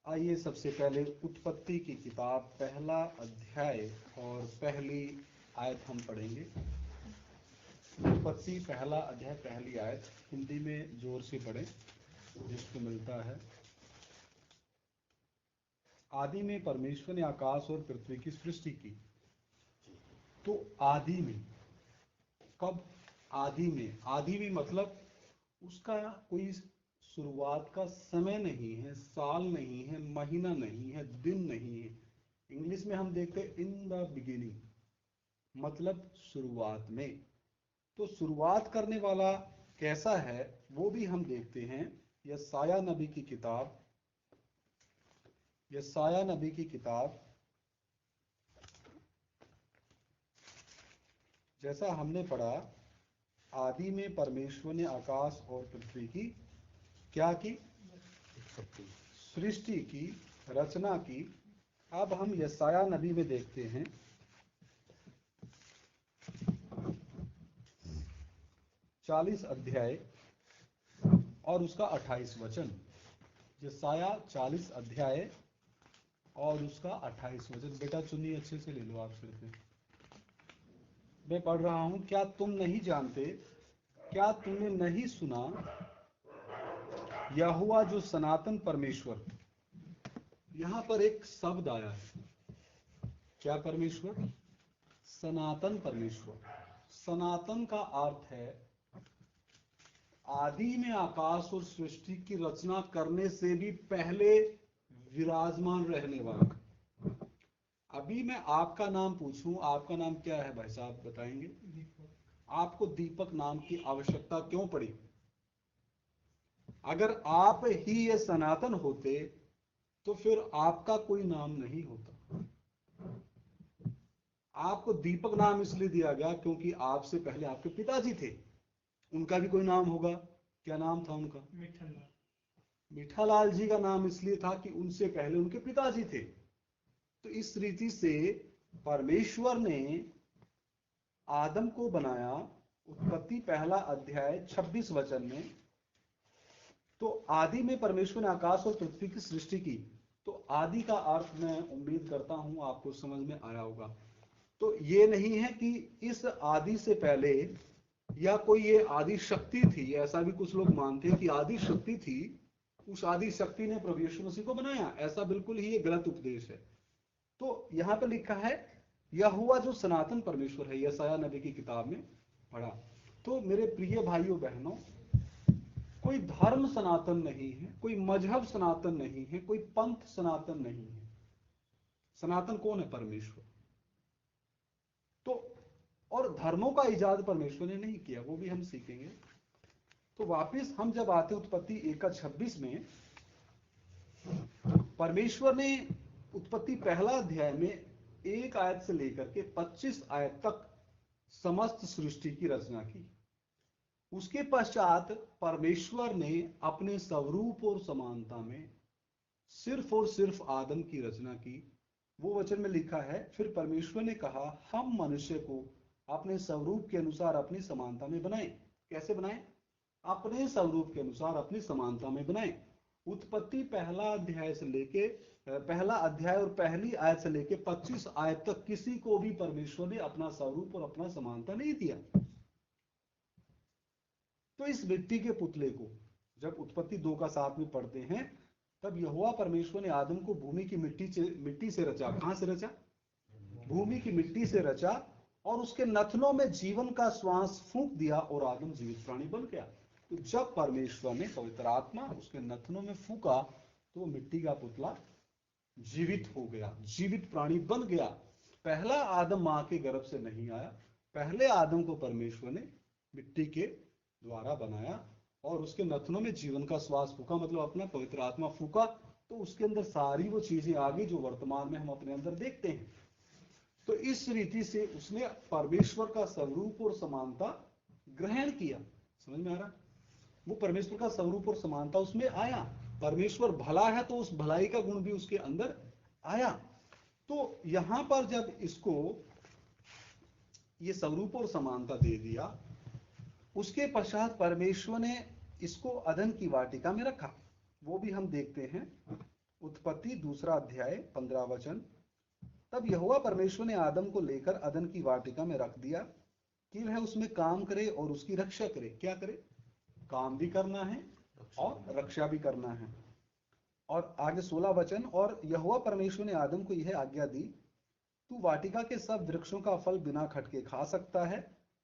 आइए सबसे पहले उत्पत्ति की किताब पहला अध्याय और पहली आयत हम पढ़ेंगे। उत्पत्ति पहला अध्याय पहली आयत हिंदी में जोर से पढ़ें जिसको मिलता है। आदि में परमेश्वर ने आकाश और पृथ्वी की सृष्टि की। तो आदि में, कब? आदि में मतलब उसका कोई शुरुआत का समय नहीं है, साल नहीं है, महीना नहीं है, दिन नहीं है। इंग्लिश में हम देखते हैं इन द बिगिनिंग, मतलब शुरुआत में। तो शुरुआत करने वाला कैसा है वो भी हम देखते हैं। यशायाह नबी की किताब जैसा हमने पढ़ा, आदि में परमेश्वर ने आकाश और पृथ्वी की क्या की? सृष्टि की, रचना की। अब हम यशायाह नबी में देखते हैं 40 अध्याय और उसका 28 वचन। यशायाह 40 अध्याय और उसका 28 वचन। बेटा चुन्नी अच्छे से ले लो आप सिर पे। मैं पढ़ रहा हूं। क्या तुम नहीं जानते, क्या तुमने नहीं सुना, यहोवा जो सनातन परमेश्वर। यहां पर एक शब्द आया है, क्या परमेश्वर? सनातन परमेश्वर। सनातन का अर्थ है आदि में आकाश और सृष्टि की रचना करने से भी पहले विराजमान रहने वाला। अभी मैं आपका नाम पूछूं, आपका नाम क्या है भाई साहब, बताएंगे? आपको दीपक नाम की आवश्यकता क्यों पड़ी? अगर आप ही ये सनातन होते तो फिर आपका कोई नाम नहीं होता। आपको दीपक नाम इसलिए दिया गया क्योंकि आपसे पहले आपके पिताजी थे, उनका भी कोई नाम होगा। क्या नाम था उनका? मीठालाल जी का नाम इसलिए था कि उनसे पहले उनके पिताजी थे। तो इस रीति से परमेश्वर ने आदम को बनाया। उत्पत्ति पहला अध्याय 26 वचन में, तो आदि में परमेश्वर ने आकाश और पृथ्वी की सृष्टि की। तो आदि का अर्थ मैं उम्मीद करता हूं आपको समझ में आया होगा। तो ये नहीं है कि इस आदि से पहले या कोई ये आदि शक्ति थी, ऐसा भी कुछ लोग मानते हैं कि आदि शक्ति थी, उस आदि शक्ति ने प्रभु यीशु मसीह को बनाया। ऐसा बिल्कुल ही ये गलत उपदेश है। तो यहां पर लिखा है यहोवा जो सनातन परमेश्वर है, यशायाह नबी की किताब में पढ़ा। तो मेरे प्रिय भाइयों बहनों, कोई धर्म सनातन नहीं है, कोई मजहब सनातन नहीं है, कोई पंथ सनातन नहीं है। सनातन कौन है? परमेश्वर। तो और धर्मों का इजाद परमेश्वर ने नहीं किया, वो भी हम सीखेंगे। तो वापिस हम जब आते उत्पत्ति 1:26 में, परमेश्वर ने उत्पत्ति पहला अध्याय में 1 आयत से लेकर के 25 आयत तक समस्त सृष्टि की रचना की। उसके पश्चात परमेश्वर ने अपने स्वरूप और समानता में सिर्फ और सिर्फ आदम की रचना की। वो वचन में लिखा है, फिर परमेश्वर ने कहा हम मनुष्य को अपने स्वरूप के अनुसार अपनी समानता में बनाएं। कैसे बनाएं? अपने स्वरूप के अनुसार अपनी समानता में बनाएं। उत्पत्ति पहला अध्याय और पहली आयत से लेके 25 आयत तक किसी को भी परमेश्वर ने अपना स्वरूप और अपना समानता नहीं दिया। तो इस मिट्टी के पुतले को जब उत्पत्ति 2:7 में पढ़ते हैं, तब यहोवा परमेश्वर ने आदम को भूमि की मिट्टी से रचा। कहां से रचा? भूमि की मिट्टी से रचा और उसके नथनों में जीवन का श्वास फूंक दिया और आदम जीवित प्राणी बन गया। तो जब परमेश्वर ने पवित्र आत्मा उसके नथनों में फूंका तो वो मिट्टी का पुतला जीवित हो गया, जीवित प्राणी बन गया। पहला आदम मां के गर्भ से नहीं आया, पहले आदम को परमेश्वर ने मिट्टी के द्वारा बनाया और उसके नथनों में जीवन का श्वास फूका, मतलब अपना पवित्र आत्मा फूका। तो उसके अंदर सारी वो चीजें आ गई जो वर्तमान में हम अपने अंदर देखते हैं। तो इस रीति से उसने परमेश्वर का स्वरूप और समानता ग्रहण किया। समझ में आ रहा? वो परमेश्वर का स्वरूप और समानता उसमें आया। परमेश्वर भला है तो उस भलाई का गुण भी उसके अंदर आया। तो यहां पर जब इसको ये स्वरूप और समानता दे दिया, उसके पश्चात परमेश्वर ने इसको अदन की वाटिका में रखा। वो भी हम देखते हैं उत्पत्ति 2 अध्याय 15 वचन। तब यहोवा परमेश्वर ने आदम को लेकर अदन की वाटिका में रख दिया कि वह उसमें काम करे और उसकी रक्षा करे। क्या करे? काम भी करना है और रक्षा भी करना है। और आगे 16 वचन, और यहोवा परमेश्वर ने आदम को यह आज्ञा दी, तू वाटिका के सब वृक्षों का फल बिना खटके खा सकता है,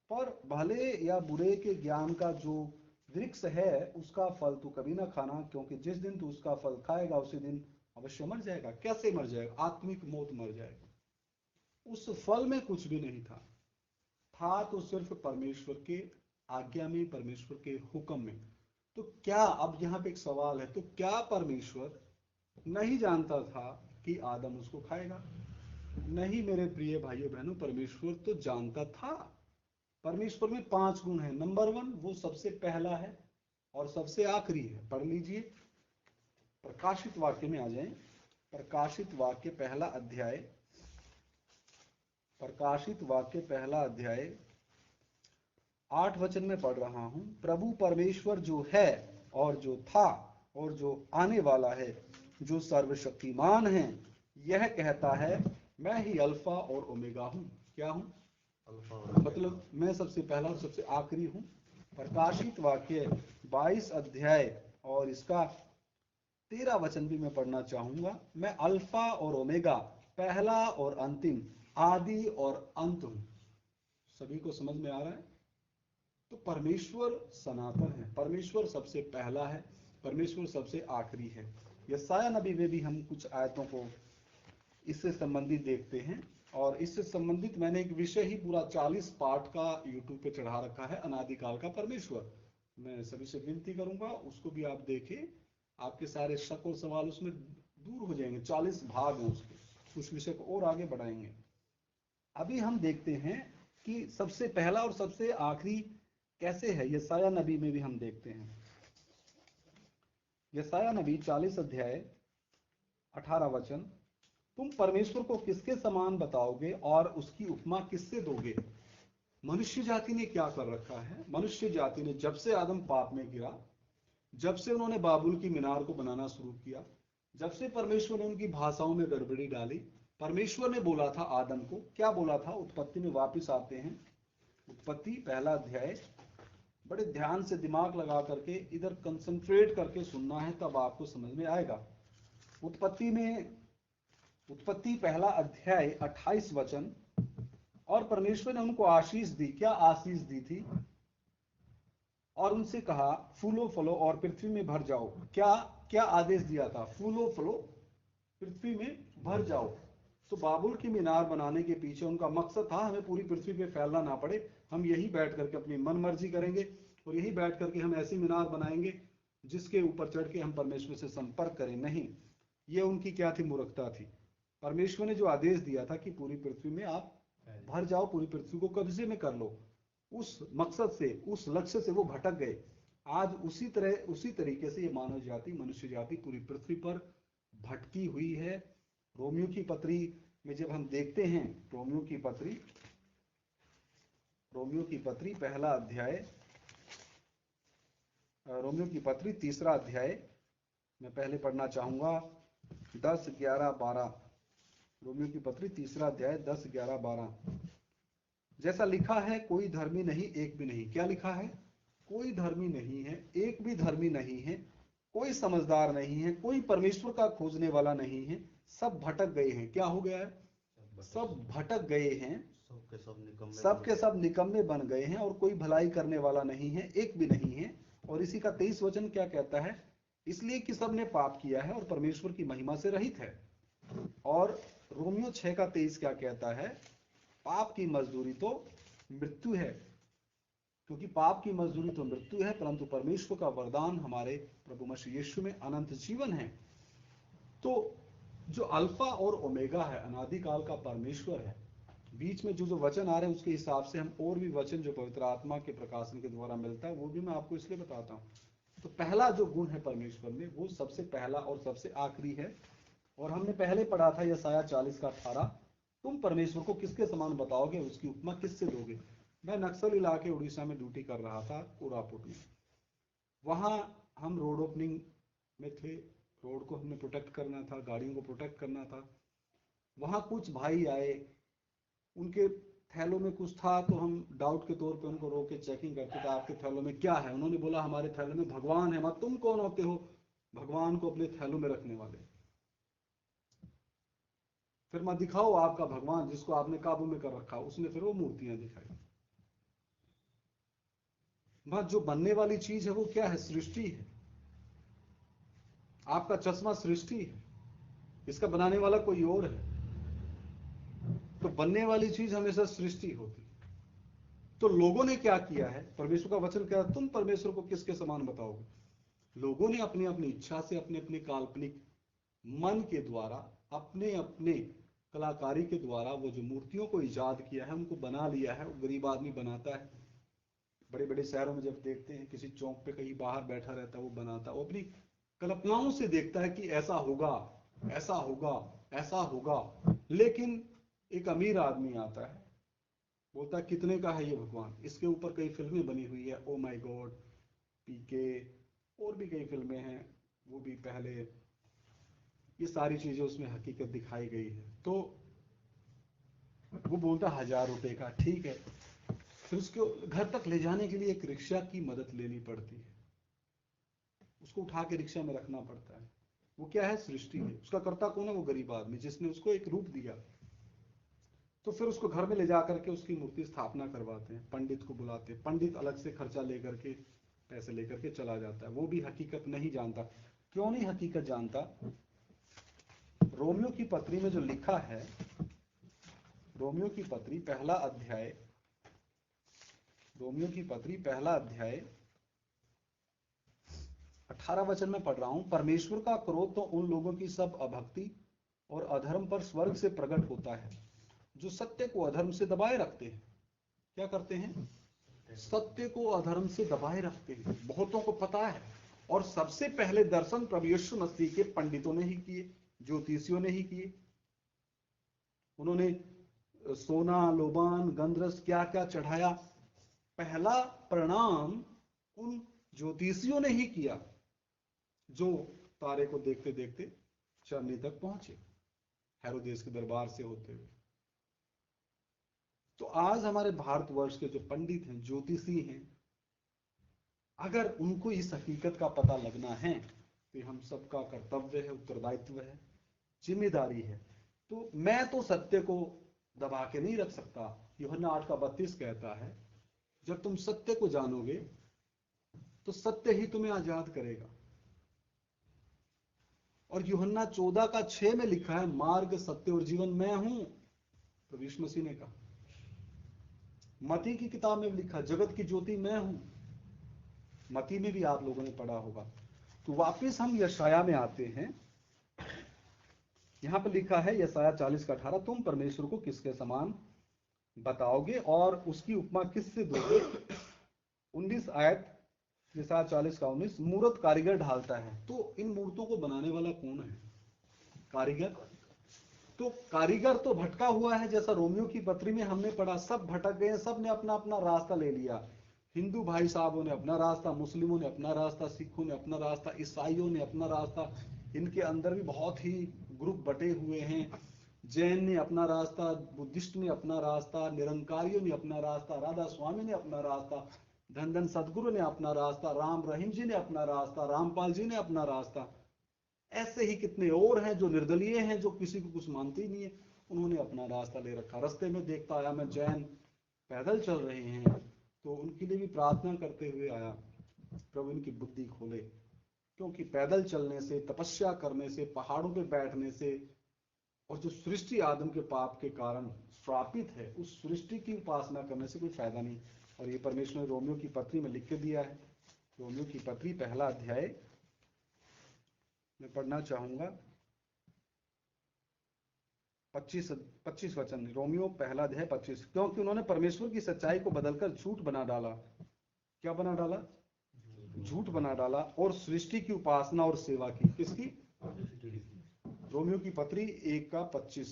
पर भले या बुरे के ज्ञान का जो वृक्ष है उसका फल तू कभी ना खाना, क्योंकि जिस दिन तू उसका फल खाएगा उसी दिन अवश्य मर जाएगा। कैसे मर जाएगा? आत्मिक मौत मर जाएगा। उस फल में कुछ भी नहीं था तो सिर्फ परमेश्वर के आज्ञा में, परमेश्वर के हुक्म में। तो क्या, अब यहाँ पे एक सवाल है, तो क्या परमेश्वर नहीं जानता था कि आदम उसको खाएगा? नहीं मेरे प्रिय भाइयों बहनों, परमेश्वर तो जानता था। परमेश्वर में 5 गुण हैं। नंबर 1 वो सबसे पहला है और सबसे आखिरी है। पढ़ लीजिए, प्रकाशित वाक्य में आ जाएं। प्रकाशित वाक्य पहला अध्याय, प्रकाशित वाक्य पहला अध्याय 8 वचन में पढ़ रहा हूं। प्रभु परमेश्वर जो है और जो था और जो आने वाला है, जो सर्वशक्तिमान है, यह कहता है, मैं ही अल्फा और ओमेगा हूं। क्या हूं? मतलब मैं सबसे पहला और सबसे आखिरी हूं। प्रकाशित वाक्य 22 अध्याय और इसका 13 वचन भी मैं पढ़ना चाहूंगा। मैं अल्फा और ओमेगा, पहला और अंतिम, आदि और अंत हूं। सभी को समझ में आ रहा है? तो परमेश्वर सनातन है, परमेश्वर सबसे पहला है, परमेश्वर सबसे आखिरी है। यशायाह नबी में भी हम कुछ आयतों को इससे संबंधित देखते हैं, और इससे संबंधित मैंने एक विषय ही पूरा 40 पार्ट का यूट्यूब पे चढ़ा रखा है, अनादिकाल का परमेश्वर। मैं सभी से विनती करूंगा उसको भी आप देखें, आपके सारे शक और सवाल उसमें दूर हो जाएंगे। 40 भाग हैं उसके, उस विषय को और आगे बढ़ाएंगे। अभी हम देखते हैं कि सबसे पहला और सबसे आखिरी कैसे है। यशायाह नबी में भी हम देखते हैं। यशायाह नबी 40 अध्याय 18 वचन, तुम परमेश्वर को किसके समान बताओगे और उसकी उपमा किससे दोगे? मनुष्य जाति ने क्या कर रखा है? मनुष्य जाति ने जब से आदम पाप में गिरा, जब से उन्होंने बाबुल की मीनार को बनाना शुरू किया, जब से परमेश्वर ने उनकी भाषाओं में गड़बड़ी डाली, परमेश्वर ने बोला था आदम को, क्या बोला था? उत्पत्ति में वापस आते हैं। उत्पत्ति पहला अध्याय, बड़े ध्यान से दिमाग लगा करके इधर कंसंट्रेट करके सुनना है, तब आपको समझ में आएगा। उत्पत्ति पहला अध्याय 28 वचन, और परमेश्वर ने उनको आशीष दी। क्या आशीष दी थी? और उनसे कहा, फूलो फलो और पृथ्वी में भर जाओ। क्या क्या आदेश दिया था? फूलो फलो, पृथ्वी में भर जाओ। तो बाबुल की मीनार बनाने के पीछे उनका मकसद था, हमें पूरी पृथ्वी पे फैलना ना पड़े, हम यही बैठ करके अपनी मन मर्जी करेंगे और यही बैठ करके हम ऐसी मीनार बनाएंगे जिसके ऊपर चढ़ के हम परमेश्वर से संपर्क करें। नहीं, ये उनकी क्या थी? मूर्खता थी। परमेश्वर ने जो आदेश दिया था कि पूरी पृथ्वी में आप भर जाओ, पूरी पृथ्वी को कब्जे में कर लो, उस मकसद से, उस लक्ष्य से वो भटक गए। आज उसी तरीके से ये मानव जाति, मनुष्य जाति पूरी पृथ्वी पर भटकी हुई है। रोमियो की पत्री में जब हम देखते हैं, रोमियो की पत्री पहला अध्याय, रोमियो की पत्री 3 अध्याय मैं पहले पढ़ना चाहूंगा, 10, 11, 12। रोमियो की पत्री 3 अध्याय 10, 11, 12। जैसा लिखा है, कोई धर्मी नहीं, एक भी नहीं। क्या लिखा है? कोई धर्मी नहीं है, एक भी धर्मी नहीं है, कोई समझदार नहीं है, कोई परमेश्वर का खोजने वाला नहीं है, सब भटक गए हैं। क्या हो गया है? सब भटक गए हैं, सबके सब निकम्मे बन गए हैं, और कोई भलाई करने वाला नहीं है, एक भी नहीं है। और इसी का 23 वचन क्या कहता है? इसलिए कि सब ने पाप किया है और परमेश्वर की महिमा से रहित है। और रोमियो 6 का 23 क्या कहता है? पाप की मजदूरी तो मृत्यु है, क्योंकि पाप की मजदूरी तो मृत्यु है, परंतु परमेश्वर का वरदान हमारे प्रभु मसीह यीशु में अनंत जीवन है। तो जो अल्फा और ओमेगा है, अनादिकाल का परमेश्वर है। बीच में जो वचन आ रहे हैं उसके हिसाब से हम और भी वचन जो पवित्र आत्मा के प्रकाशन के द्वारा मिलता है वो भी मैं आपको इसलिए बताता हूं। तो पहला जो गुण है परमेश्वर में, वो सबसे पहला और सबसे आखिरी है। और हमने पहले पढ़ा था यशायाह 40 का 18, तुम परमेश्वर को किसके समान बताओगे, उसकी उपमा किससे दोगे? मैं नक्सल इलाके उड़ीसा में ड्यूटी कर रहा था, कोरापुट में। वहां हम रोड ओपनिंग में थे, रोड को हमने प्रोटेक्ट करना था, गाड़ियों को प्रोटेक्ट करना था। वहां कुछ भाई आए, उनके थैलों में कुछ था, तो हम डाउट के तौर पे उनको रोक के चेकिंग करते थे, आपके थैलों में क्या है? उन्होंने बोला हमारे थैलों में भगवान है। तुम कौन होते हो भगवान को अपने थैलों में रखने वाले? फिर दिखाओ आपका भगवान जिसको आपने काबू में कर रखा। उसने फिर वो मूर्तियां दिखाई। जो बनने वाली चीज है वो क्या है? सृष्टि है। आपका चश्मा सृष्टि है, इसका बनाने वाला कोई और है। तो बनने वाली चीज हमेशा सृष्टि होती है। तो लोगों ने क्या किया है? परमेश्वर का वचन क्या है? तुम परमेश्वर को किसके समान बताओगे? लोगों ने अपनी अपनी इच्छा से, अपने अपने काल्पनिक मन के द्वारा, अपने अपने कलाकारी के द्वारा वो जो मूर्तियों को इजाद किया है, उनको बना लिया है। वो गरीब आदमी बनाता है। बड़े बड़े शहरों में जब देखते हैं किसी चौक पे कहीं बाहर बैठा रहता है, वो बनाता है, वो अपनी कल्पनाओं से देखता है कि ऐसा होगा, ऐसा होगा, ऐसा होगा। लेकिन एक अमीर आदमी आता है, बोलता है कितने का है ये भगवान? इसके ऊपर कई फिल्में बनी हुई है, ओ माय गॉड, पीके, और भी कई फिल्में हैं, वो भी पहले। ये सारी चीजें उसमें हकीकत दिखाई गई है। तो वो बोलता 1000 रुपए का, ठीक है। फिर उसको घर तक ले जाने के लिए एक रिक्शा की मदद लेनी पड़ती है, उसको उठा के रिक्शा में रखना पड़ता है। वो क्या है? सृष्टि है। उसका कर्ता कौन है? वो गरीब आदमी जिसने उसको एक रूप दिया। तो फिर उसको घर में ले जाकर के उसकी मूर्ति स्थापना करवाते हैं, पंडित को बुलाते हैं। पंडित अलग से खर्चा लेकर के, पैसे लेकर के चला जाता है। वो भी हकीकत नहीं जानता। क्यों नहीं हकीकत जानता? रोमियो की पत्री में जो लिखा है, रोमियो की पत्री पहला अध्याय, रोमियो की पत्री पहला अध्याय 18 वचन में पढ़ रहा हूं। परमेश्वर का क्रोध तो उन लोगों की सब अभक्ति और अधर्म पर स्वर्ग से प्रकट होता है, जो सत्य को अधर्म से दबाए रखते हैं। क्या करते हैं? सत्य को अधर्म से दबाए रखते हैं। बहुतों को पता है। और सबसे पहले दर्शन प्रभु यीशु मसीह के पंडितों ने ही किए, ज्योतिषियों ने ही किए। उन्होंने सोना, लोबान, गंधरस क्या क्या चढ़ाया। पहला प्रणाम उन ज्योतिषियों ने ही किया, जो तारे को देखते देखते चांदनी तक पहुंचे, हेरोदेस के दरबार से होते हुए। तो आज हमारे भारतवर्ष के जो पंडित हैं, ज्योतिषी हैं, अगर उनको इस हकीकत का पता लगना है, तो हम सबका कर्तव्य है, उत्तरदायित्व है, जिम्मेदारी है। तो मैं तो सत्य को दबा के नहीं रख सकता। यूहन्ना 8:32 कहता है, जब तुम सत्य को जानोगे तो सत्य ही तुम्हें आजाद करेगा। और यूहन्ना 14:6 में लिखा है, मार्ग, सत्य और जीवन मैं हूं, प्रभु यीशु मसीह ने कहा। मती की किताब में लिखा, जगत की ज्योति मैं हूं। मती में भी आप लोगों ने पढ़ा होगा। तो वापिस हम यशाया में आते हैं। यहां पर लिखा है यशाया 40:18, तुम परमेश्वर को किसके समान बताओगे और उसकी उपमा किससे दोगे? 19 आयत यशाया 40:19, मूर्त कारीगर ढालता है। तो इन मूर्तों को बनाने वाला कौन है? कारीगर। तो कारीगर तो भटका हुआ है, जैसा रोमियो की पत्री में हमने पढ़ा। सब भटक गए, सब ने अपना अपना रास्ता ले लिया। हिंदू भाई साहबों ने अपना रास्ता, मुस्लिमों ने अपना रास्ता, सिखों ने अपना रास्ता, ईसाइयों ने अपना रास्ता। इनके अंदर भी बहुत ही ग्रुप बटे हुए हैं। जैन ने अपना रास्ता, बुद्धिस्ट ने अपना रास्ता, निरंकारियों ने अपना रास्ता, राधा स्वामी ने अपना रास्ता, धन धन सदगुरु ने अपना रास्ता, राम रहीम जी ने अपना रास्ता, रामपाल जी ने अपना रास्ता। ऐसे ही कितने और हैं जो निर्दलीय हैं, जो किसी को कुछ मानते ही नहीं है, उन्होंने अपना रास्ता ले रखा। रास्ते में देखता आया मैं, जैन पैदल चल रहे हैं, तो उनके लिए भी प्रार्थना करते हुए आया, प्रभु इनकी बुद्धि खोले। क्योंकि पैदल चलने से, तपस्या करने से, पहाड़ों पे बैठने से, और जो सृष्टि आदम के पाप के कारण श्रापित है, उस सृष्टि की उपासना करने से कोई फायदा नहीं। और ये परमेश्वर ने रोमियो की पत्री में लिख के दिया है। रोमियो की पत्री पहला अध्याय मैं पढ़ना चाहूंगा, 25 वचन। रोमियो पहला अध्याय 25, क्योंकि उन्होंने परमेश्वर की सच्चाई को बदलकर झूठ बना डाला। क्या बना डाला? झूठ बना डाला। और सृष्टि की उपासना और सेवा की। किसकी? रोमियो की पत्री 1:25,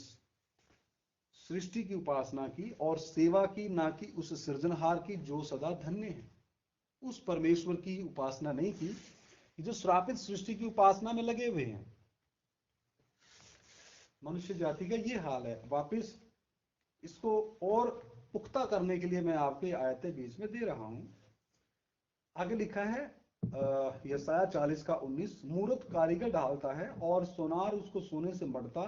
सृष्टि की उपासना की और सेवा की, ना कि उस सृजनहार की जो सदा धन्य है। उस परमेश्वर की उपासना नहीं की ये जो श्रापित सृष्टि की उपासना में लगे हुए हैं, मनुष्य जाति का ये हाल है। वापिस इसको और पुख्ता करने के लिए मैं आपको आयतें बीच में दे रहा हूं। आगे लिखा है यशाया 40 का 19, मूरत कारीगर डालता है और सोनार उसको सोने से मढ़ता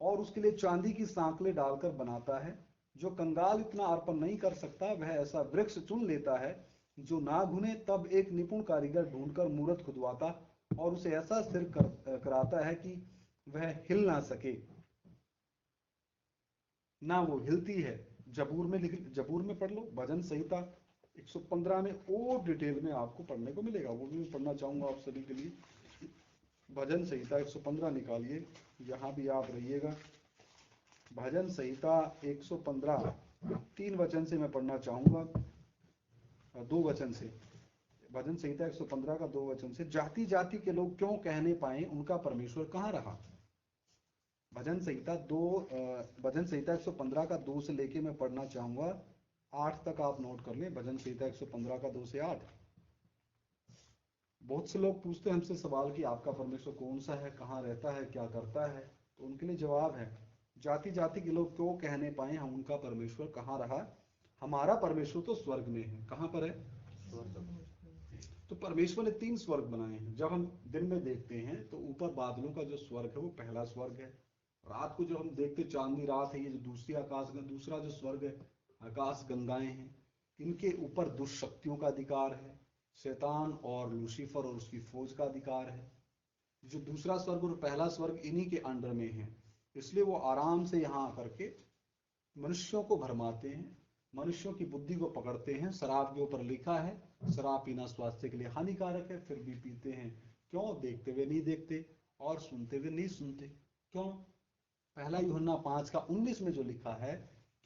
और उसके लिए चांदी की सांकलें डालकर बनाता है। जो कंगाल इतना अर्पण नहीं कर सकता वह ऐसा वृक्ष चुन लेता है जो ना घुने। तब एक निपुण कारीगर ढूंढकर मूरत खुदवाता और उसे ऐसा स्थिर कराता है कि वह हिल ना सके, ना वो हिलती है। जबूर में पढ़ लो, भजन संहिता 115 में और डिटेल में आपको पढ़ने को मिलेगा, वो भी मैं पढ़ना चाहूंगा आप सभी के लिए। भजन संहिता 115 निकालिए, यहां भी आप रहिएगा। भजन संहिता 115 3 वचन से मैं पढ़ना चाहूंगा, 2 वचन से। भजन संहिता 115 का 2 वचन से, जाति जाति के लोग क्यों कहने पाए उनका परमेश्वर कहाँ रहा। भजन संहिता 115 का 2 से लेके मैं पढ़ना चाहूंगा 8 तक, आप नोट कर लें। भजन संहिता 115 का 2 से 8। बहुत से लोग पूछते हैं हमसे सवाल कि आपका परमेश्वर कौन सा है, कहाँ रहता है, क्या करता है। तो उनके लिए जवाब है, जाति जाति के लोग क्यों कहने पाए हम उनका परमेश्वर कहाँ रहा। हमारा परमेश्वर तो स्वर्ग में है। कहाँ पर है? तो परमेश्वर ने 3 स्वर्ग बनाए हैं। जब हम दिन में देखते हैं तो ऊपर बादलों का जो स्वर्ग है वो पहला स्वर्ग है। रात को जो हम देखते चांदनी रात है, ये जो दूसरी आकाश का दूसरा जो स्वर्ग है, आकाश गंगाएं हैं। इनके ऊपर दुष्ट शक्तियों का अधिकार है, शैतान और लूसीफर और उसकी फौज का अधिकार है। जो दूसरा स्वर्ग और पहला स्वर्ग इन्हीं के अंडर में है, इसलिए वो आराम से यहाँ आकर के मनुष्यों को भरमाते हैं, मनुष्यों की बुद्धि को पकड़ते हैं। शराब के ऊपर लिखा है शराब पीना स्वास्थ्य के लिए हानिकारक है, फिर भी पीते हैं। क्यों? देखते हुए नहीं देखते और सुनते हुए नहीं सुनते। क्यों? पहला यूहन्ना 5 का 19 में जो लिखा है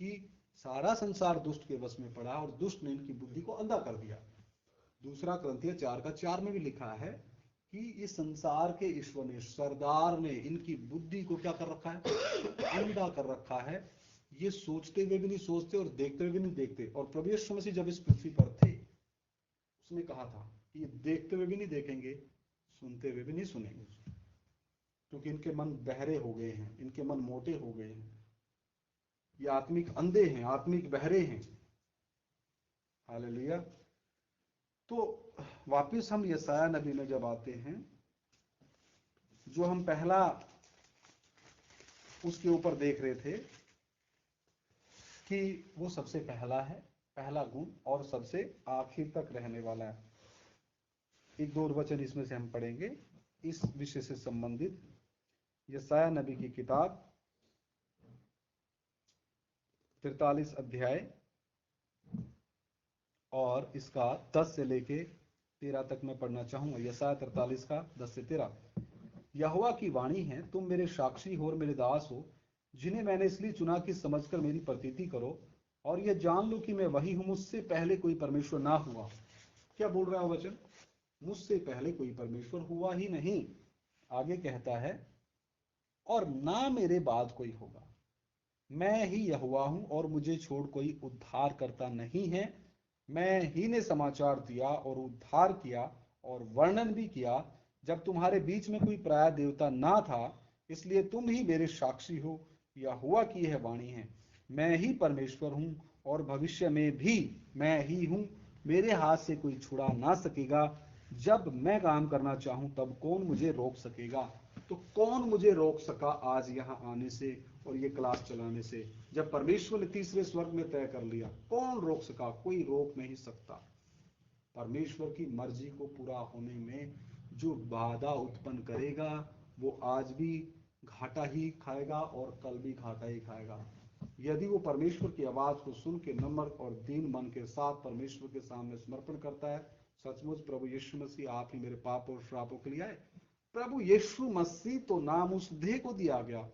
कि सारा संसार दुष्ट के वश में पड़ा और दुष्ट ने इनकी बुद्धि को अंधा कर दिया। दूसरा क्रंथिया 4 का 4 में भी लिखा है कि इस संसार के ईश्वर ने, सरदार ने इनकी बुद्धि को क्या कर रखा है? अंधा कर रखा है। ये सोचते हुए भी नहीं सोचते और देखते हुए भी नहीं देखते। और प्रभु यीशु मसीह जब इस पृथ्वी पर थे, उसने कहा था कि ये देखते हुए भी नहीं देखेंगे, सुनते हुए भी नहीं सुनेंगे, क्योंकि इनके मन बहरे हो गए हैं, इनके मन मोटे हो गए हैं, ये आत्मिक अंधे हैं, आत्मिक बहरे हैं। हालेलुया। तो वापिस हम यशाया नबी में जब आते हैं, जो हम पहला उसके ऊपर देख रहे थे कि वो सबसे पहला है, पहला गुण, और सबसे आखिर तक रहने वाला है। 1-2 वचन इसमें से हम पढ़ेंगे इस विषय से संबंधित। यशाया नबी की किताब 43 अध्याय और इसका 10 से लेके 13 तक मैं पढ़ना चाहूंगा। यशाया 43 का 10 से 13। यहोवा की वाणी है, तुम मेरे साक्षी हो और मेरे दास हो, जिन्हें मैंने इसलिए चुना कि समझकर मेरी प्रतीति करो और यह जान लो कि मैं वही हूं, मुझसे पहले कोई परमेश्वर ना हुआ। क्या बोल रहा है वचन? मुझसे पहले कोई परमेश्वर हुआ ही नहीं। आगे कहता है, और ना मेरे बाद कोई होगा। मैं ही यहोवा हूं और मुझे छोड़ कोई उद्धार करता नहीं है। मैं ही ने समाचार दिया और उद्धार किया और वर्णन भी किया जब तुम्हारे बीच में कोई पराया देवता ना था। इसलिए तुम ही मेरे साक्षी हो, यहोवा की यह वाणी है। मैं ही परमेश्वर हूं और भविष्य में भी मैं ही हूं। मेरे हाथ से कोई छुड़ा ना सकेगा। जब मैं काम करना चाहूं तब कौन मुझे रोक सकेगा? तो कौन मुझे रोक सका आज यहां आने से और ये क्लास चलाने से? जब परमेश्वर ने तीसरे स्वर्ग में तय कर लिया, कौन रोक सका? कोई रोक नहीं सकता। परमेश्वर की मर्जी को पूरा होने में जो बाधा उत्पन्न करेगा वो आज भी घाटा ही खाएगा और कल भी घाटा ही खाएगा। यदि वो परमेश्वर की आवाज को सुन के नम्र और दीन मन के साथ परमेश्वर के सामने समर्पण करता है, सचमुच प्रभु यीशु मसीह आप ही मेरे पाप और श्रापों के लिए आए। प्रभु यीशु मसीह तो नाम उस देह को दिया गया।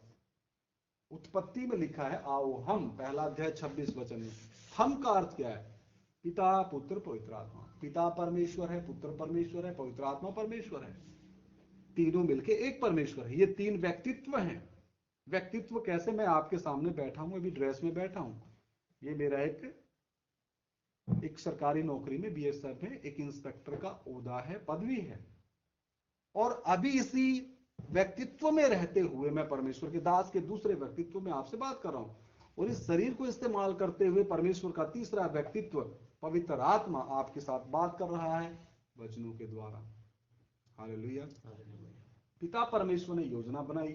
उत्पत्ति में लिखा है आओ हम, पहला अध्याय 26 वचन में। हम का अर्थ क्या है? पिता पुत्र पवित्र आत्मा। पिता परमेश्वर है, पुत्र परमेश्वर है, पवित्र आत्मा परमेश्वर है। तीनों मिलके एक परमेश्वर है। ये 3 व्यक्तित्व हैं। व्यक्तित्व कैसे? मैं आपके सामने बैठा हूं, अभी ड्रेस में बैठा हूं। ये मेरा एक सरकारी नौकरी में बीएसएफ में एक इंस्पेक्टर का ओहदा है, पदवी है। और अभी इसी व्यक्तित्व में रहते हुए मैं परमेश्वर के दास के दूसरे व्यक्तित्व में आपसे बात कर रहा हूं, और इस शरीर को इस्तेमाल करते हुए परमेश्वर का तीसरा व्यक्तित्व पवित्र आत्मा आपके साथ बात कर रहा है वचनों के द्वारा। हालेलुया। पिता परमेश्वर ने योजना बनाई,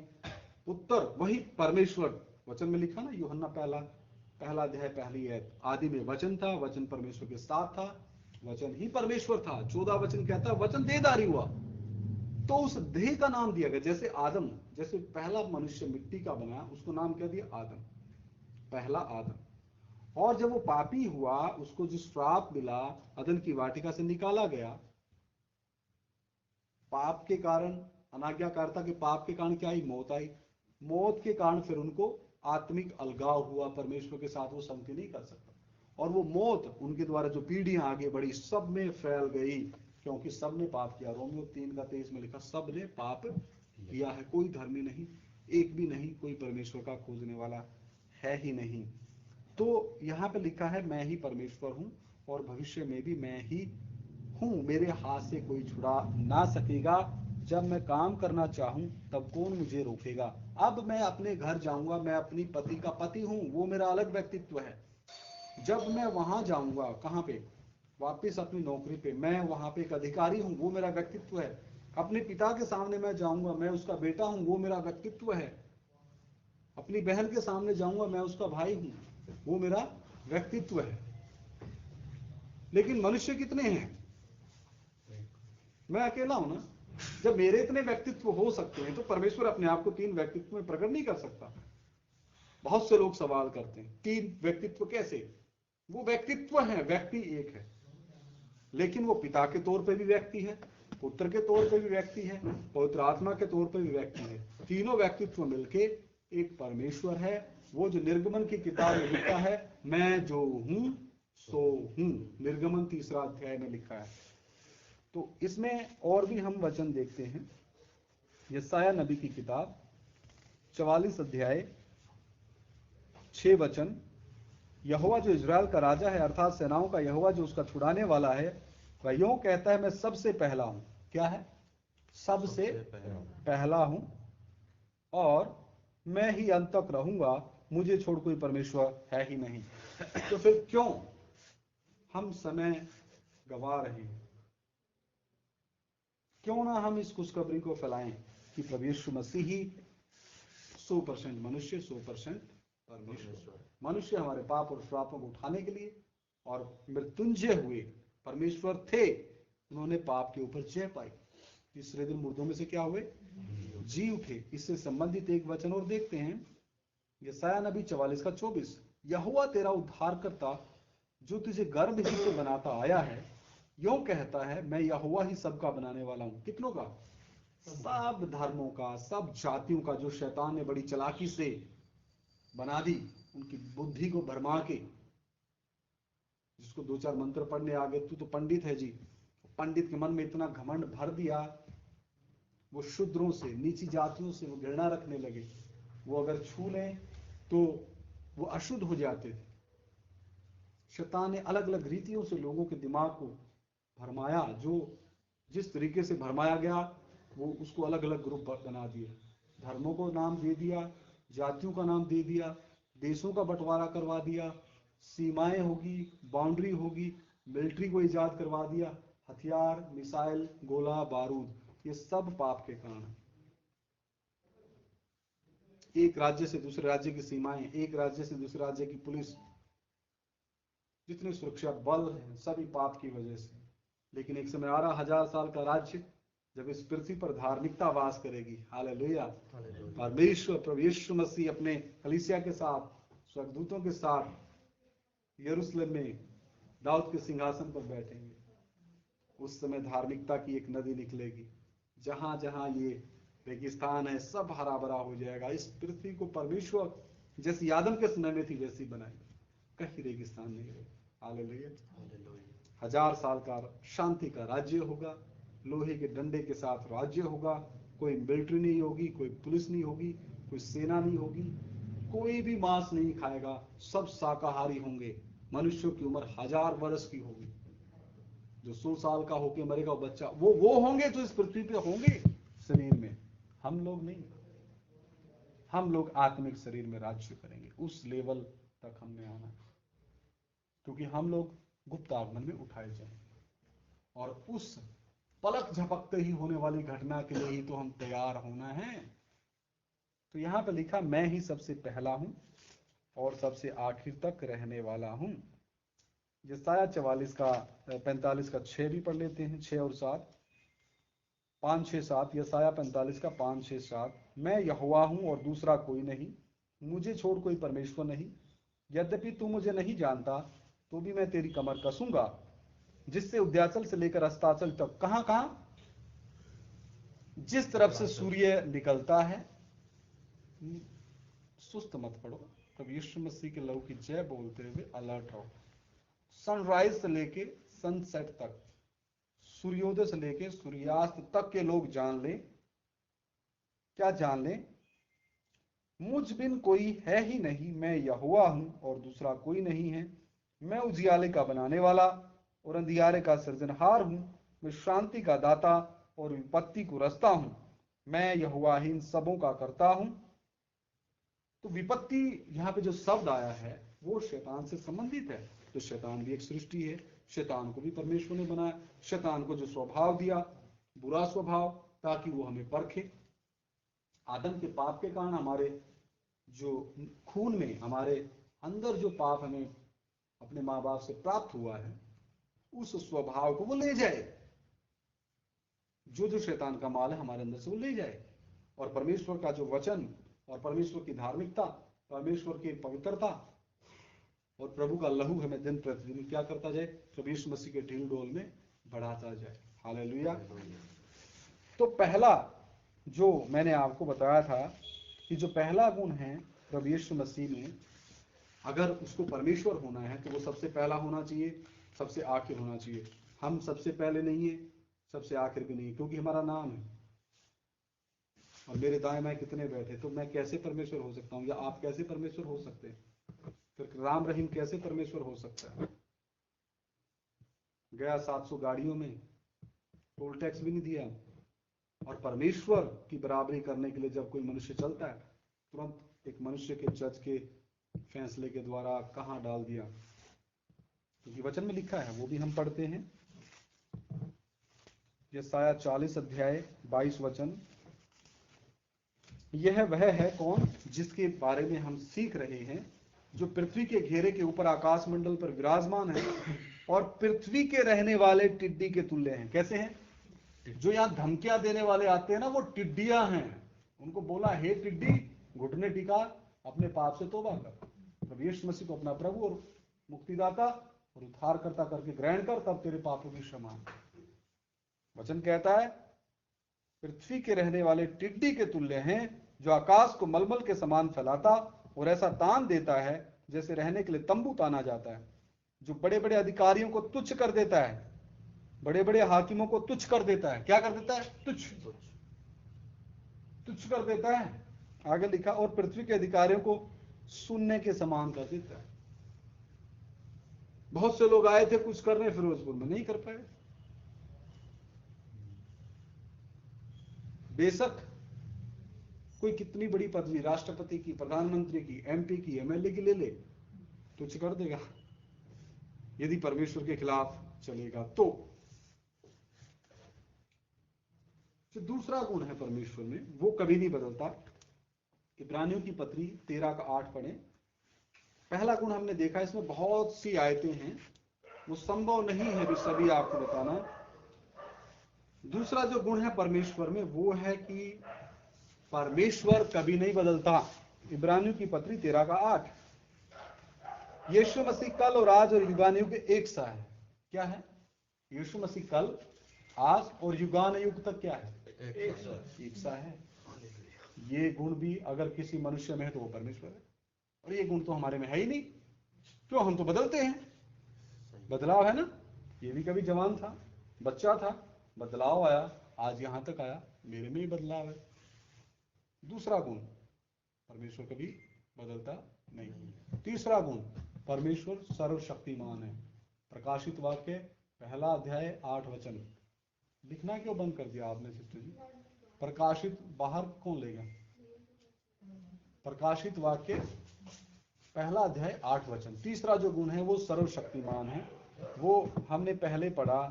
पुत्र वही परमेश्वर, वचन में लिखा ना यूहन्ना पहला अध्याय पहली आयत, आदि में वचन था, वचन परमेश्वर के साथ था, वचन ही परमेश्वर था। 14 वचन कहता है वचन देहधारी हुआ, तो उस देह का नाम दिया गया। जैसे आदम, जैसे पहला मनुष्य मिट्टी का बना, उसको नाम क्या दिया? आदम, पहला आदम। और जब वो पापी हुआ, उसको जो श्राप मिला, अदन की वाटिका से निकाला गया, पाप के कारण, अनाज्ञाकारिता के पाप के कारण क्या आई? मौत आई। मौत के कारण फिर उनको आत्मिक अलगाव हुआ, परमेश्वर के साथ वो संगति नहीं कर सकता, और वो मौत उनके द्वारा जो पीढ़ियां आगे बढ़ी सब में फैल गई, क्योंकि सब ने पाप किया। रोमियो 3:23 में लिखा सब ने पाप किया है, कोई धर्मी नहीं, एक भी नहीं, कोई परमेश्वर का खोजने वाला है ही नहीं। तो यहाँ पे लिखा है मैं ही परमेश्वर हूं और भविष्य में भी मैं ही हूं, मेरे हाथ से कोई छुड़ा ना सकेगा। जब मैं काम करना चाहूं तब कौन मुझे रोकेगा? अब मैं अपने घर जाऊंगा, मैं अपनी पति का पति हूं, वो मेरा अलग व्यक्तित्व है। जब मैं वहां जाऊंगा, कहां पे? वापिस अपनी नौकरी पे, मैं वहां पे एक अधिकारी हूं, वो मेरा व्यक्तित्व है। अपने पिता के सामने मैं जाऊंगा, मैं उसका बेटा हूं, वो मेरा व्यक्तित्व है। अपनी बहन के सामने जाऊंगा, मैं उसका भाई हूं, वो मेरा व्यक्तित्व है। लेकिन मनुष्य कितने हैं? मैं अकेला हूं ना। जब मेरे इतने व्यक्तित्व हो सकते हैं, तो परमेश्वर अपने आप को 3 व्यक्तित्व में प्रकट नहीं कर सकता। बहुत से लोग सवाल करते हैं 3 व्यक्तित्व कैसे? वो व्यक्तित्व है, व्यक्ति एक है, लेकिन वो पिता के तौर पे भी व्यक्ति है, पुत्र के तौर पे भी व्यक्ति है, पवित्र आत्मा के तौर पे भी व्यक्ति है। तीनों व्यक्तित्व मिलके एक परमेश्वर है। वो जो निर्गमन की किताब में लिखा है, मैं जो हूं सो हूं, निर्गमन 3 अध्याय में लिखा है। तो इसमें और भी हम वचन देखते हैं। यशायाह नबी की किताब 44 अध्याय 6 वचन, यहोवा जो इजराइल का राजा है, अर्थात सेनाओं का यहोवा जो उसका छुड़ाने वाला है, वह यूं कहता है मैं सबसे पहला हूं। क्या है? सबसे पहला हूं और मैं ही अंत तक रहूंगा, मुझे छोड़ कोई परमेश्वर है ही नहीं। तो फिर क्यों हम समय गवा रहे हैं? क्यों ना हम इस खुशखबरी को फैलाएं कि प्रभु यीशु मसीह ही 100% मनुष्य 100% परमेश्वर। मनुष्य हमारे पाप और श्रापों को उठाने के लिए और मृत्युंजय हुए परमेश्वर थे, उन्होंने पाप के ऊपर जय पाई, तीसरे दिन मुर्दों में से क्या हुए? जी उठे। इससे संबंधित एक वचन और देखते हैं, यशायाह नबी 44:24, यहोवा तेरा उद्धारकर्ता जो तुझे गर्भ ही से बनाता आया है, यूं कहता है मैं यहोवा ही सबका बनाने वाला हूं। कितनों का? सब धर्मों का, सब जातियों का, जो शैतान ने बड़ी चालाकी से बना दी, उनकी बुद्धि को भरमा के। जिसको 2-4 मंत्र पढ़ने आ गए, तू तो पंडित है जी, पंडित के मन में इतना घमंड भर दिया, वो शूद्रों से, नीची जातियों से वो घृणा रखने लगे। वो अगर छू लें तो वो अशुद्ध हो जाते थे। शैतान ने अलग अलग रीतियों से लोगों के दिमाग को भरमाया, जो जिस तरीके से भरमाया गया वो उसको अलग अलग ग्रुप बना दिए, धर्मों को नाम दे दिया, जातियों का नाम दे दिया, देशों का बंटवारा करवा दिया, सीमाएं होगी, बाउंड्री होगी, मिलिट्री को इजाद करवा दिया, हथियार, मिसाइल, गोला बारूद, ये सब पाप के कारण है। एक राज्य से दूसरे राज्य की सीमाएं, एक राज्य से दूसरे राज्य की पुलिस, जितने सुरक्षा बल हैं, सभी पाप की वजह से। लेकिन एक समय आ रहा, 1000 साल का राज्य, जब इस पृथ्वी पर धार्मिकता वास करेगी। हालेलुया। परमेश्वर प्रभु यीशु मसीह अपने कलीसिया के साथ, स्वर्गदूतों के साथ यरूशलेम में दाऊद के सिंहासन पर बैठेंगे। उस समय धार्मिकता की एक नदी निकलेगी, जहां जहां ये रेगिस्तान है सब हरा भरा हो जाएगा। इस पृथ्वी को परमेश्वर जैसी आदम के समय में थी वैसी बनाएगा, कहीं रेगिस्तान नहीं रहेगा। हालेलुया। 1000 साल का शांति का राज्य होगा, लोहे के डंडे के साथ राज्य होगा। कोई मिलिट्री नहीं होगी, कोई पुलिस नहीं होगी, कोई सेना नहीं होगी, कोई भी मांस नहीं खाएगा, सब शाकाहारी होंगे। मनुष्यों की उम्र 1000 वर्ष की होगी। जो 100 साल का होके मरेगा वो बच्चा, वो होंगे जो इस पृथ्वी पे होंगे शरीर में, हम लोग नहीं। हम लोग आत्मिक शरीर में राज्य करेंगे, उस लेवल तक हमने आना है, क्योंकि हम लोग गुप्त आगमन में उठाए जाएंगे और उस पलक झपकते ही होने वाली घटना के लिए ही तो हम तैयार होना है। तो यहां पर लिखा, मैं ही सबसे पहला हूं और सबसे आखिर तक रहने वाला हूं। यशायाह 45 का 6 भी पढ़ लेते हैं, 6 और 7, 5 6 7। यशायाह 45 का 5 6 7। मैं यहोवा हूं और दूसरा कोई नहीं, मुझे छोड़ कोई परमेश्वर नहीं। यद्यपि तू मुझे नहीं जानता तो भी मैं तेरी कमर कसूंगा, जिससे उद्याचल से लेकर अस्ताचल तक, कहां कहां, जिस तरफ से सूर्य निकलता है। सुस्त मत पड़ो, तब यीशु मसीह के लहू की जय बोलते हुए अलर्ट रहो। सनराइज से लेके सनसेट तक, सूर्योदय से लेके सूर्यास्त तक के लोग जान लें, क्या जान लें, मुझ बिन कोई है ही नहीं, मैं यहोवा हूं और दूसरा कोई नहीं है। मैं उजियाले का बनाने वाला और अंधियारे का सृजनहार हूं। मैं शांति का दाता और विपत्ति को रचता हूं। मैं यहोवा ही इन सबों का करता हूं। तो विपत्ति यहाँ पे जो शब्द आया है वो शैतान से संबंधित है। तो शैतान भी एक सृष्टि है, शैतान को भी परमेश्वर ने बनाया। शैतान को जो स्वभाव दिया, बुरा स्वभाव, ताकि वो हमें परखे। आदम के पाप के कारण हमारे जो खून में, हमारे अंदर जो पाप हमें अपने माँ बाप से प्राप्त हुआ है, उस स्वभाव को वो ले जाए। जो शैतान का माल है हमारे अंदर से वो ले जाए, और परमेश्वर का जो वचन और परमेश्वर की धार्मिकता, परमेश्वर की पवित्रता और प्रभु का लहू हमें दिन प्रतिदिन क्या करता जाए, प्रभु यीशु मसीह के ढील डोल में बढ़ाता जाए। हालेलुया। तो पहला जो मैंने आपको बताया था कि जो पहला गुण है प्रभु यीशु मसीह में, अगर उसको परमेश्वर होना है तो वो सबसे पहला होना चाहिए, सबसे आखिर होना चाहिए। हम सबसे पहले नहीं है, सबसे आखिर भी नहीं, क्योंकि हमारा नाम है। और मेरे दाएं बाएं कितने बैठे, तो मैं कैसे परमेश्वर हो सकता हूँ, या आप कैसे परमेश्वर हो सकते हैं? फिर राम रहीम कैसे परमेश्वर हो सकता है? गया 700 गाड़ियों में, टोल टैक्स भी नहीं दिया, और परमेश्वर की बराबरी करने के लिए जब कोई मनुष्य चलता है, तुरंत एक मनुष्य के जज के फैसले के द्वारा कहां डाल दिया, क्योंकि वचन में लिखा है, वो भी हम पढ़ते हैं। यशायाह 40 अध्याय 22 वचन, यह वह है कौन जिसके बारे में हम सीख रहे हैं, जो पृथ्वी के घेरे के ऊपर आकाश मंडल पर विराजमान है और पृथ्वी के रहने वाले टिड्डी के तुल्य हैं। कैसे हैं? जो यहाँ धमकियां देने वाले आते हैं ना, वो टिड्डियां हैं। उनको बोला, हे टिड्डी, घुटने टिका, अपने पाप से तौबा कर, प्रभु यीशु मसीह को अपना प्रभु और मुक्तिदाता और उद्धारकर्ता करके ग्रहण कर, तब तेरे पापों की क्षमा। वचन कहता है पृथ्वी के रहने वाले टिड्डी के तुल्य हैं, जो आकाश को मलमल के समान फैलाता और ऐसा तान देता है जैसे रहने के लिए तंबू ताना जाता है, जो बड़े बड़े अधिकारियों को तुच्छ कर देता है, बड़े बड़े हाकिमों को तुच्छ कर देता है। क्या कर देता है? तुच्छ कर देता है। आगे लिखा, और पृथ्वी के अधिकारियों को सुनने के समान कर देता है। बहुत से लोग आए थे कुछ करने, फिरोजपुर में नहीं कर पाए। बेशक कोई कितनी बड़ी पदवी, राष्ट्रपति की, प्रधानमंत्री की, एमपी की, एमएलए की ले ले, तुच्छ कर देगा यदि परमेश्वर के खिलाफ चलेगा तो। दूसरा गुण है परमेश्वर में, वो कभी नहीं बदलता। इब्रानियों की पत्री 13 का 8 पढ़े। पहला गुण हमने देखा, इसमें बहुत सी आयतें हैं, वो संभव नहीं है सभी आपको बताना। दूसरा जो गुण है परमेश्वर में, वो है कि परमेश्वर कभी नहीं बदलता। इब्रानियों की पत्री 13 का 8, यीशु मसीह कल और आज और युगानुयुग एक सा है। क्या है? यीशु मसीह कल, आज और युगानुयुग तक क्या है? एक सा है। ये गुण भी अगर किसी मनुष्य में है तो वो परमेश्वर है, और ये गुण तो हमारे में है ही नहीं। क्यों? हम तो बदलते हैं, बदलाव है ना। ये भी कभी जवान था, बच्चा था, बदलाव आया, आज यहां तक आया, मेरे में ही बदलाव है। दूसरा गुण, परमेश्वर कभी बदलता नहीं। तीसरा गुण, परमेश्वर सर्वशक्तिमान है। प्रकाशित वाक्य पहला अध्याय 8 वचन। लिखना क्यों बंद कर दिया आपने सिस्टर जी? प्रकाशित बाहर कौन लेगा? प्रकाशित वाक्य पहला अध्याय 8 वचन। तीसरा जो गुण है वो सर्वशक्तिमान है, वो हमने पहले पढ़ा।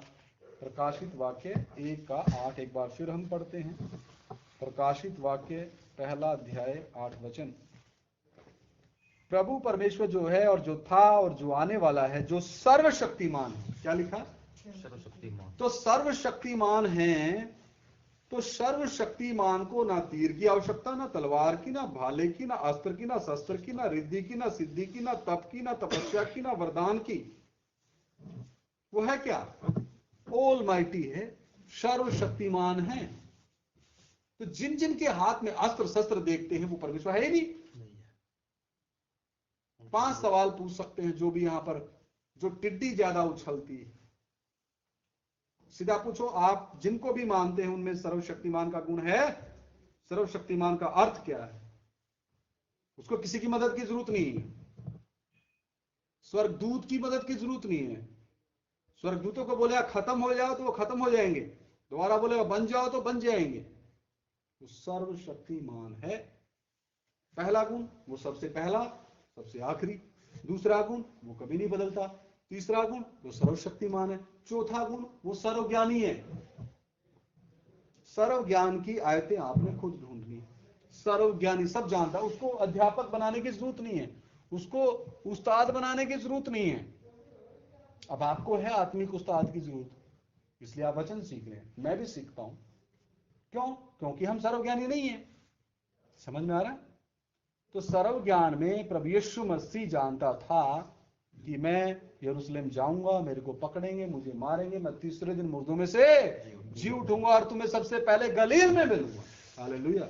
प्रकाशित वाक्य 1 का 8 एक बार फिर हम पढ़ते हैं। प्रकाशित वाक्य पहला अध्याय 8 वचन। प्रभु परमेश्वर जो है और जो था और जो आने वाला है, जो सर्वशक्तिमान है। क्या लिखा? सर्वशक्तिमान। तो सर्वशक्तिमान है, तो सर्वशक्तिमान को ना तीर की आवश्यकता, ना तलवार की, ना भाले की, ना अस्त्र की, ना शस्त्र की, ना रिद्धि की, ना सिद्धि की, ना तप की, ना तपस्या की, ना वरदान की। वो है क्या? ऑलमाइटी है, सर्वशक्तिमान है। तो जिन जिन के हाथ में अस्त्र शस्त्र देखते हैं वो परमेश्वर है ही नहीं। 5 सवाल पूछ सकते हैं जो भी यहां पर, जो टिड्डी ज्यादा उछलती है। सीधा पूछो, आप जिनको भी मानते हैं उनमें सर्वशक्तिमान का गुण है? सर्वशक्तिमान का अर्थ क्या है? उसको किसी की मदद की जरूरत नहीं है, स्वर्गदूत की मदद की जरूरत नहीं है। स्वर्गदूतों को बोले खत्म हो जाओ तो वो खत्म हो जाएंगे, दोबारा बोले बन जाओ तो बन जाएंगे। वो सर्वशक्तिमान है। पहला गुण, वो सबसे पहला सबसे आखिरी। दूसरा गुण, वो कभी नहीं बदलता। तीसरा गुण, वो सर्वशक्तिमान है। चौथा गुण, वो सर्वज्ञानी है। सर्वज्ञान की आयतें आपने खुद ढूंढनी। सर्वज्ञानी, सब जानता, उसको अध्यापक बनाने की जरूरत नहीं है, उसको उस्ताद बनाने की जरूरत नहीं है। अब आपको है आत्मिक उस्ताद की जरूरत, इसलिए आप वचन सीख रहे हैं। मैं भी सीखता हूं। क्यों? क्योंकि हम सर्वज्ञानी नहीं है। समझ में आ रहा है? तो सर्वज्ञान में प्रभु यीशु मसीह जानता था कि मैं यरूशलेम जाऊंगा, मेरे को पकड़ेंगे, मुझे मारेंगे, मैं तीसरे दिन मुर्दों में से जी उठूंगा और तुम्हें सबसे पहले गलील में मिलूंगा। हालेलुया।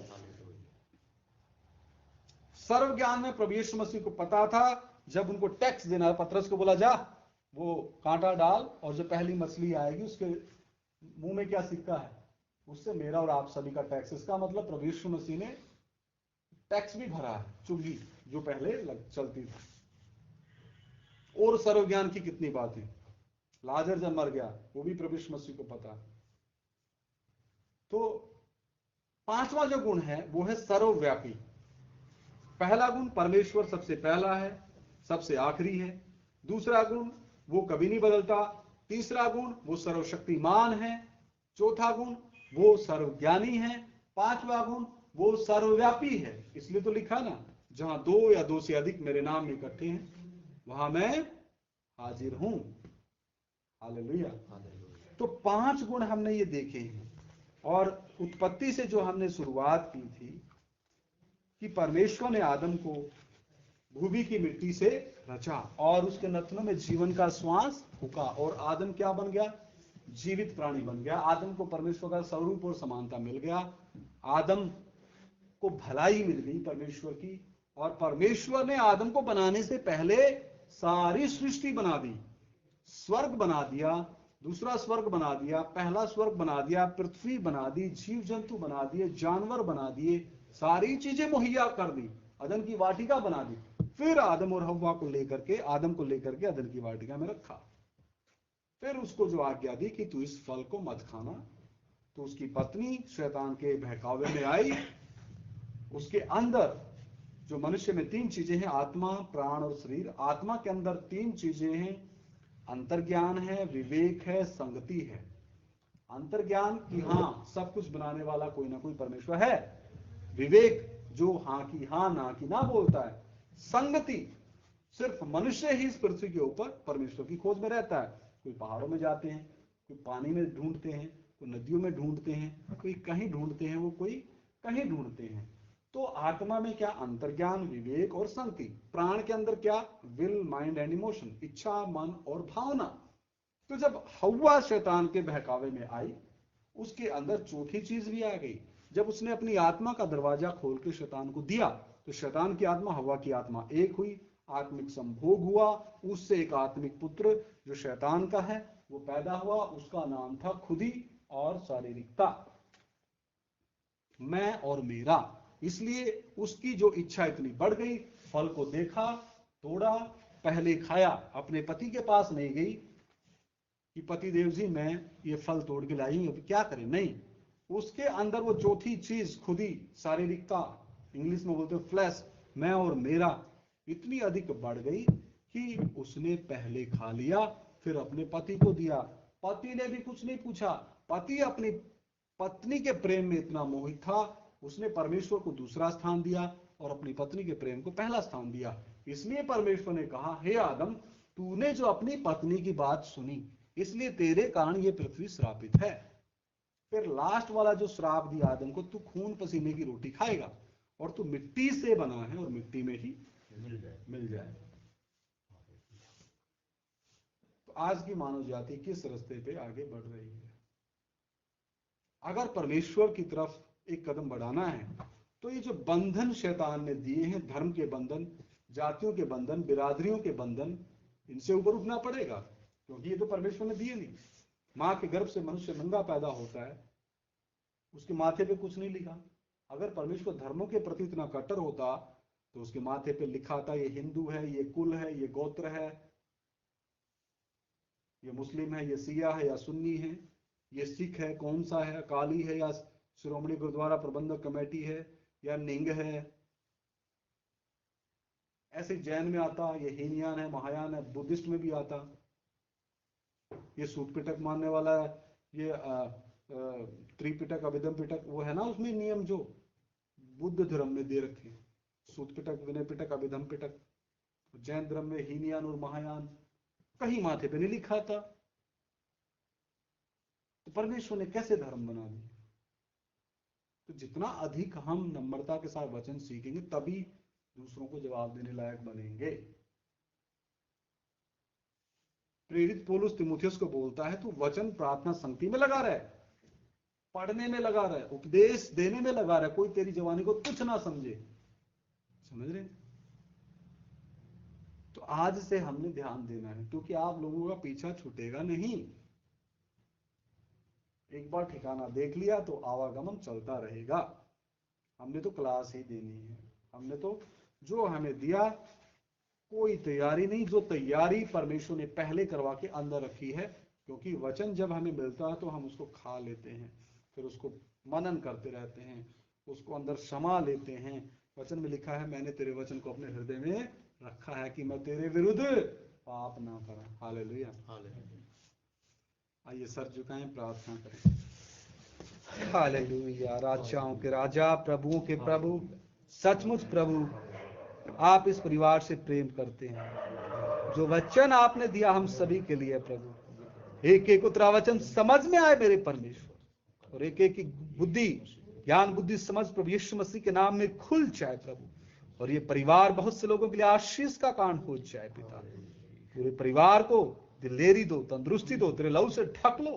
सर्वज्ञान में प्रभु यीशु मसीह को पता था, जब उनको टैक्स देना, पतरस को बोला जा वो कांटा डाल और जो पहली मछली आएगी उसके मुंह में क्या सिक्का है, उससे मेरा और आप सभी का टैक्स। इसका मतलब प्रभु यीशु मसीह ने टैक्स भी भरा है, चुंगी जो पहले चलती थी। और सर्वज्ञान की कितनी बातें। लाजर जब मर गया वो भी प्रभु यीशु मसीह को पता। तो पांचवा जो गुण है वो है सर्वव्यापी। पहला गुण, परमेश्वर सबसे पहला है, सबसे आखिरी है। दूसरा गुण, वो कभी नहीं बदलता। तीसरा गुण, वो सर्वशक्तिमान है। चौथा गुण, वो सर्वज्ञानी है। पांचवा गुण, वो सर्वव्यापी है। इसलिए तो लिखा ना, जहां 2 या 2 से अधिक मेरे नाम में इकट्ठे हैं वहां मैं हाजिर हूं। हालेलुया। तो 5 गुण हमने ये देखे हैं। और उत्पत्ति से जो हमने शुरुआत की थी कि परमेश्वर ने आदम को भूमि की मिट्टी से रचा और उसके नथनों में जीवन का श्वास फूका और आदम क्या बन गया? जीवित प्राणी बन गया। आदम को परमेश्वर का स्वरूप और समानता मिल गया। आदम को भलाई मिल गई परमेश्वर की। और परमेश्वर ने आदम को बनाने से पहले सारी सृष्टि बना दी। स्वर्ग बना दिया, दूसरा स्वर्ग बना दिया, पहला स्वर्ग बना दिया, पृथ्वी बना दी, जीव जंतु बना दिए, जानवर बना दिए, सारी चीजें मुहैया कर दी, अदन की वाटिका बना दी। फिर आदम और हव्वा को लेकर के, आदम को लेकर के अदन की वाटिका में रखा। फिर उसको जो आज्ञा दी कि तू इस फल को मत खाना, तो उसकी पत्नी शैतान के बहकावे में आई। उसके अंदर जो मनुष्य में 3 चीजें हैं, आत्मा, प्राण और शरीर। आत्मा के अंदर 3 चीजें हैं, अंतर्ज्ञान है, विवेक है, संगति है। अंतर्ज्ञान की हां, सब कुछ बनाने वाला कोई ना कोई परमेश्वर है। विवेक जो हां की हां, ना की ना बोलता है। संगति, सिर्फ मनुष्य ही इस पृथ्वी के ऊपर परमेश्वर की खोज में रहता है। कोई पहाड़ों में जाते हैं, कोई पानी में ढूंढते हैं, कोई नदियों में ढूंढते हैं, कोई कहीं ढूंढते हैं, वो कोई कहीं ढूंढते हैं। तो आत्मा में क्या? अंतर्ज्ञान, विवेक और संगति। प्राण के अंदर क्या? विल, माइंड एंड इमोशन, इच्छा, मन और भावना। तो जब हव्वा शैतान के बहकावे में आई, उसके अंदर चौथी चीज भी आ गई। जब उसने अपनी आत्मा का दरवाजा खोल के शैतान को दिया, तो शैतान की आत्मा हव्वा की आत्मा एक हुई, आत्मिक संभोग हुआ। उससे एक आत्मिक पुत्र जो शैतान का है वो पैदा हुआ। उसका नाम था खुदी और शारीरिकता, मैं और मेरा। इसलिए उसकी जो इच्छा इतनी बढ़ गई, फल को देखा, तोड़ा, पहले खाया, अपने पति के पास नहीं गई कि पति देव जी मैं ये फल तोड़ के लाई हूं, क्या करें। नहीं, उसके अंदर वो चौथी चीज खुद ही शारीरिकता, इंग्लिश में बोलते हैं फ्लैश, मैं और मेरा, इतनी अधिक बढ़ गई कि उसने पहले खा लिया, फिर अपने पति को दिया। पति ने भी कुछ नहीं पूछा। पति अपनी पत्नी के प्रेम में इतना मोहित था, उसने परमेश्वर को दूसरा स्थान दिया और अपनी पत्नी के प्रेम को पहला स्थान दिया। इसलिए परमेश्वर ने कहा, हे आदम, तूने जो अपनी पत्नी की बात सुनी, इसलिए तेरे कारण ये पृथ्वी श्रापित है। फिर लास्ट वाला जो श्राप दिया आदम को, तू खून पसीने की रोटी खाएगा और तू मिट्टी से बना है और मिट्टी में ही मिल जाए। तो आज की मानव जाति किस रास्ते पे आगे बढ़ रही है? अगर परमेश्वर की तरफ एक कदम बढ़ाना है तो ये जो बंधन शैतान ने दिए हैं, धर्म के बंधन, जातियों के बंधन, बिरादरियों के बंधन, इनसे ऊपर उठना पड़ेगा, क्योंकि ये तो परमेश्वर ने दिए नहीं। मां के गर्भ से मनुष्य नंगा पैदा होता है, उसके माथे पे कुछ नहीं लिखा। अगर परमेश्वर धर्मों के प्रति इतना कट्टर होता तो उसके माथे पे लिखा था, ये हिंदू है, ये कुल है, ये गोत्र है, ये मुस्लिम है, ये सिया है या सुन्नी है, ये सिख है, कौन सा है, अकाली है या श्रोमणी गुरुद्वारा प्रबंधक कमेटी है या निंग है। ऐसे जैन में आता, ये हीनयान है, महायान है, बुद्धिस्ट में भी आता। ये सूत पिटक मानने वाला है, ये त्रिपिटक, अभिधम पिटक, वो है ना उसमें नियम जो बुद्ध धर्म में दे रखे, सूत पिटक, विनय पिटक, अभिधम पिटक। जैन धर्म में हीनयान और महायान कहीं माथे पे नहीं लिखा था। तो परमेश्वर ने कैसे धर्म बना दिया? तो जितना अधिक हम नम्रता के साथ वचन सीखेंगे, तभी दूसरों को जवाब देने लायक बनेंगे। प्रेरित पौलुस तीमुथियुस को बोलता है, तू वचन प्रार्थना संगति में लगा रहे, पढ़ने में लगा रहे, उपदेश देने में लगा रहे, कोई तेरी जवानी को तुच्छ ना समझे। समझ रहे? तो आज से हमने ध्यान देना है, क्योंकि आप लोगों का पीछा छूटेगा नहीं। एक बार ठिकाना देख लिया तो आवागमन चलता रहेगा। हमने तो क्लास ही देनी है, हमने तो जो हमें दिया, कोई तैयारी नहीं। जो तैयारी परमेश्वर ने पहले करवा के अंदर रखी है, क्योंकि वचन जब हमें मिलता है तो हम उसको खा लेते हैं, फिर उसको मनन करते रहते हैं, उसको अंदर समा लेते हैं। वचन में लिखा है, मैंने तेरे वचन को अपने हृदय में रखा है कि मैं तेरे विरुद्ध पाप ना करूं। हालेलुया। आइए सर झुकाएं, प्रार्थना करें। हालेलुया। राजाओं के राजा, प्रभुओं के प्रभु, सचमुच प्रभु आप इस परिवार से प्रेम करते हैं। जो वचन आपने दिया हम सभी के लिए प्रभु, एक एक उत्तरा वचन समझ में आए मेरे परमेश्वर, और एक एक की बुद्धि, ज्ञान, बुद्धि, समझ प्रभु यीशु मसीह के नाम में खुल जाए प्रभु। और ये परिवार बहुत से लोगों के लिए आशीष का कारण हो जाए पिता। पूरे परिवार को दिलेरी दो, तंदुरुस्ती दो, तेरे लहू से ढक लो,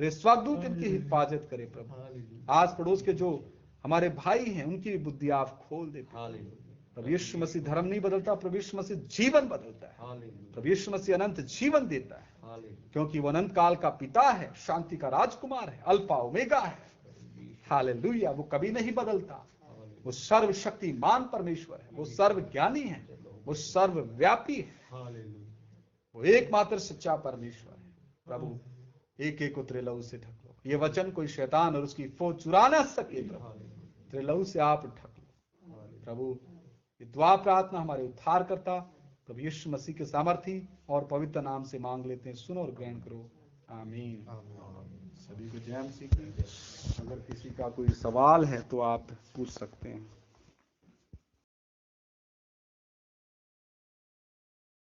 तेरे स्वर्गदूत इनकी हिफाजत करे प्रभु। आस पड़ोस के जो हमारे भाई हैं उनकी बुद्धि आप खोल दे प्रभु। यीशु मसीह धर्म नहीं बदलता, प्रभु यीशु मसीह जीवन बदलता है। प्रभु यीशु मसीह अनंत जीवन देता है, क्योंकि वो अनंत काल का पिता है, शांति का राजकुमार है, अल्फा ओमेगा है। हालेलुया। वो कभी नहीं बदलता, वो सर्वशक्तिमान परमेश्वर है, वो सर्वज्ञानी है, वो सर्वव्यापी है, वो एकमात्र सच्चा परमेश्वर है प्रभु। एक एक को तेरे लहू से ढक लो। ये वचन कोई शैतान और उसकी फौज चुरा ना सके प्रभु, तेरे लहू से आप ढक लो प्रभु। ये दुआ प्रार्थना हमारे उद्धार करता प्रभु यीशु मसीह के सामर्थी और पवित्र नाम से मांग लेते हैं, सुनो और ग्रहण करो। आमीन। सभी को जय मसीह की। अगर किसी का कोई सवाल है तो आप पूछ सकते हैं।